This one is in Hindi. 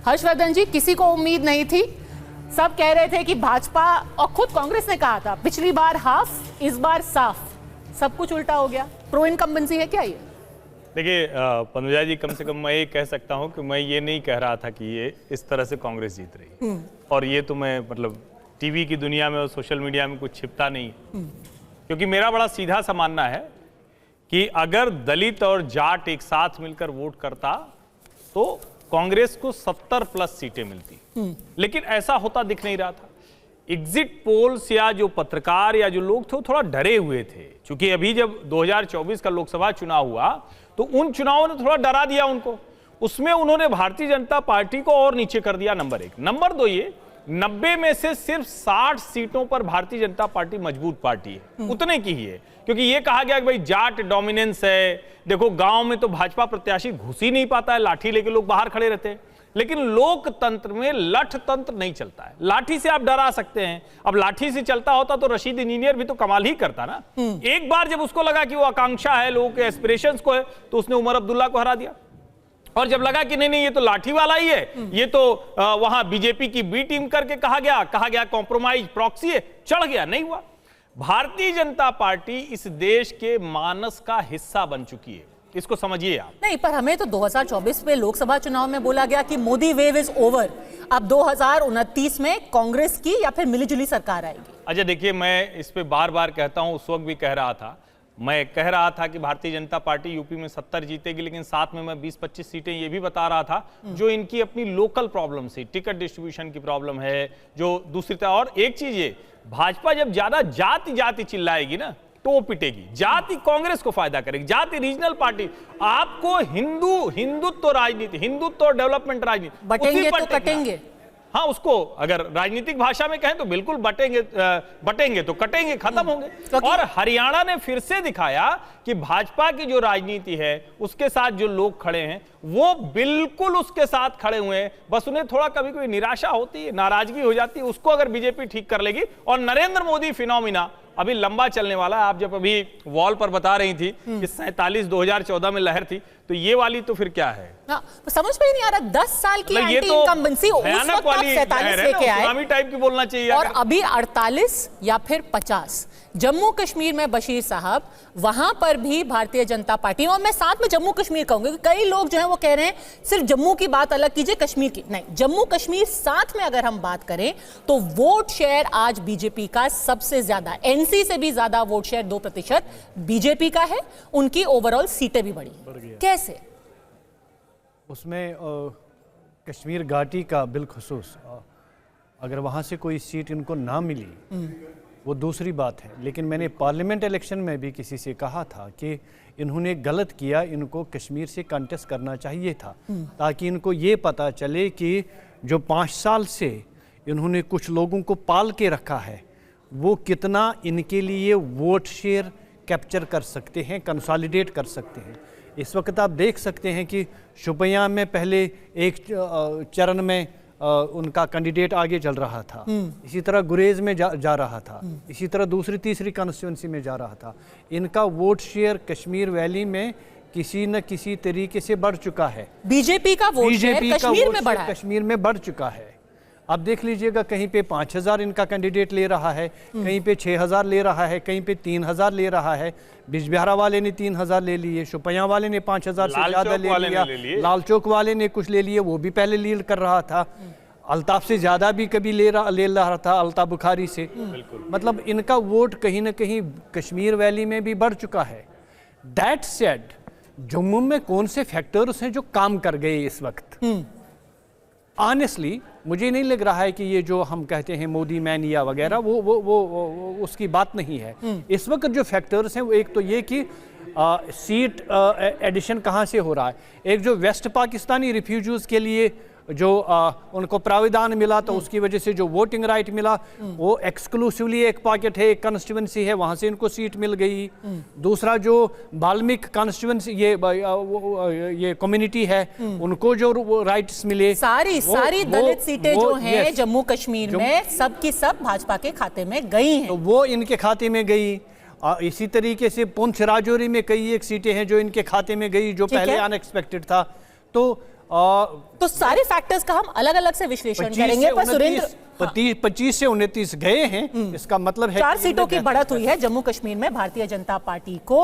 हर्षवर्धन जी, किसी को उम्मीद नहीं थी। सब कह रहे थे कि भाजपा, और खुद कांग्रेस ने कहा था पिछली बार हाफ, इस बार साफ। सब कुछ उल्टा हो गया। प्रो इनकम्बेंसी है क्या ये? देखिए पनुजा जी, कम से कम मैं ये कह सकता हूं कि मैं ये नहीं कह रहा था कि ये इस तरह से कांग्रेस जीत रही। और ये तो मैं मतलब टीवी की दुनिया में और सोशल मीडिया में कुछ छिपता नहीं, क्योंकि मेरा बड़ा सीधा सा मानना है कि अगर दलित और जाट एक साथ मिलकर वोट करता तो कांग्रेस को 70 प्लस सीटें मिलती। लेकिन ऐसा होता दिख नहीं रहा था। एग्जिट पोल्स या जो पत्रकार या जो लोग थे वो थोड़ा डरे हुए थे, क्योंकि अभी जब 2024 का लोकसभा चुनाव हुआ तो उन चुनावों ने थोड़ा डरा दिया उनको। उसमें उन्होंने भारतीय जनता पार्टी को और नीचे कर दिया, नंबर 1। नंबर 2, ये 90 में से सिर्फ 60 सीटों पर भारतीय जनता पार्टी मजबूत पार्टी है, उतने की ही है। क्योंकि ये कहा गया कि भाई जाट डोमिनेंस है। देखो गांव में तो भाजपा प्रत्याशी घुस ही नहीं पाता है, लाठी लेके लोग बाहर खड़े रहते हैं। लेकिन लोकतंत्र में लठ तंत्र नहीं चलता है। लाठी से आप डरा सकते हैं। अब लाठी से चलता होता तो रशीद इंजीनियर भी तो कमाल ही करता ना। एक बार जब उसको लगा कि वो आकांक्षा है, लोगों के एस्पिरेशंस को है, तो उसने उमर अब्दुल्ला को हरा दिया। और जब लगा कि नहीं ये तो लाठी वाला ही है, ये तो वहां बीजेपी की बी टीम करके कहा गया कॉम्प्रोमाइज प्रॉक्सी है, चढ़ गया। नहीं हुआ। भारतीय जनता पार्टी इस देश के मानस का हिस्सा बन चुकी है, इसको समझिए आप। नहीं, पर हमें तो 2024 में लोकसभा चुनाव में बोला गया कि मोदी वेव इज ओवर। अब 2029 में कांग्रेस की या फिर मिलीजुली सरकार आएगी। अच्छा देखिए, मैं इस पे बार बार कहता हूं, उस वक्त भी कह रहा था। मैं कह रहा था कि भारतीय जनता पार्टी यूपी में 70 जीतेगी, लेकिन साथ में मैं 20-25 सीटें ये भी बता रहा था जो इनकी अपनी लोकल प्रॉब्लम से, टिकट डिस्ट्रीब्यूशन की प्रॉब्लम है, जो दूसरी तरह। और एक चीज ये, भाजपा जब ज्यादा जाति जाति चिल्लाएगी ना तो वो पिटेगी। जाति कांग्रेस को फायदा करेगी, जाति रीजनल पार्टी। आपको हिंदुत्व राजनीति, हिंदुत्व और डेवलपमेंट राजनीति बटेंगे तो कटेंगे। हाँ, उसको अगर राजनीतिक भाषा में कहें तो बिल्कुल बटेंगे तो कटेंगे, खत्म होंगे। और हरियाणा ने फिर से दिखाया कि भाजपा की जो राजनीति है उसके साथ जो लोग खड़े हैं वो बिल्कुल उसके साथ खड़े हुए हैं। बस उन्हें थोड़ा कभी कोई निराशा होती है, नाराजगी हो जाती है, उसको अगर बीजेपी ठीक कर लेगी। और नरेंद्र मोदी फिनोमिना अभी लंबा चलने वाला है। आप जब अभी वॉल पर बता रही थी कि 47 2014 में लहर थी, तो ये वाली तो फिर क्या है? हाँ, समझ में ही नहीं आ रहा। 10 साल की एंटी इनकम्बेंसी, उस वक्त आप 47 लेके आए, सुनामी टाइप की बोलना चाहिए। और अभी 48 या फिर 50। जम्मू कश्मीर में बशीर साहब, वहां पर भी भारतीय जनता पार्टी, और मैं साथ में जम्मू कश्मीर कहूंगी, कई लोग जो है वो कह रहे हैं सिर्फ जम्मू की बात अलग कीजिए, कश्मीर की नहीं। जम्मू कश्मीर साथ में अगर हम बात करें तो वोट शेयर आज बीजेपी का सबसे ज्यादा, एनसी से भी ज्यादा वोट शेयर 2% बीजेपी का है। उनकी ओवरऑल सीटें भी बढ़ी। कैसे? उसमें कश्मीर घाटी का बिलखुसूस, अगर वहाँ से कोई सीट इनको ना मिली वो दूसरी बात है। लेकिन मैंने पार्लियामेंट इलेक्शन में भी किसी से कहा था कि इन्होंने गलत किया, इनको कश्मीर से कंटेस्ट करना चाहिए था, ताकि इनको ये पता चले कि जो 5 साल से इन्होंने कुछ लोगों को पाल के रखा है वो कितना इनके लिए वोट शेयर कैप्चर कर सकते हैं, कंसोलिडेट कर सकते हैं। इस वक्त आप देख सकते हैं कि शोपियां में पहले एक चरण में उनका कैंडिडेट आगे चल रहा था, इसी तरह गुरेज में जा रहा था, इसी तरह दूसरी तीसरी कॉन्स्टिट्यूंसी में जा रहा था। इनका वोट शेयर कश्मीर वैली में किसी न किसी तरीके से बढ़ चुका है। बीजेपी का वोट शेयर कश्मीर में बढ़ा है, कश्मीर में बढ़ चुका है। अब देख लीजिएगा, कहीं पे 5000 इनका कैंडिडेट ले रहा है, कहीं पे 6000 ले रहा है, कहीं पे 3000 ले रहा है। बिजबिहारा वाले ने 3000 ले लिए, शोपियां वाले ने 5000 से ज्यादा ले लिया, लाल चौक वाले ने कुछ ले लिए, वो भी पहले लीड कर रहा था। अल्ताफ से ज्यादा भी कभी ले रहा था, अल्ताफ बुखारी से। मतलब इनका वोट कहीं ना कहीं कश्मीर वैली में भी बढ़ चुका है। दैट सेड, जम्मू में कौन से फैक्टर्स हैं जो काम कर गए इस वक्त? ऑनेस्टली मुझे नहीं लग रहा है कि ये जो हम कहते हैं मोदी मैनिया वगैरह वो उसकी बात नहीं है। इस वक्त जो फैक्टर्स हैं वो एक तो ये कि सीट एडिशन कहाँ से हो रहा है। एक जो वेस्ट पाकिस्तानी रिफ्यूजीज के लिए जो उनको प्राविधान मिला तो उसकी वजह से जो वोटिंग राइट मिला वो एक्सक्लूसिवली एक पॉकेट है, एक कॉन्स्टिट्यूंसी है, वहां से इनको सीट मिल गई। दूसरा जो वाल्मीकि कॉन्स्टिट्यूंसी ये कम्युनिटी है उनको जो राइट्स मिले, सारी दलित सीटें जो हैं जम्मू कश्मीर में सब की सब भाजपा के खाते में गई हैं, तो वो इनके खाते में गई। इसी तरीके से पुंछ राजौरी में कई एक सीटें हैं जो इनके खाते में गई, जो पहले अनएक्सपेक्टेड था। तो तो सारे फैक्टर्स का हम अलग अलग से विश्लेषण करेंगे, पर सुरेंद्र 25 से 29 गए हैं, इसका मतलब है 4 कि सीटों की बढ़त हुई है जम्मू कश्मीर में भारतीय जनता पार्टी को।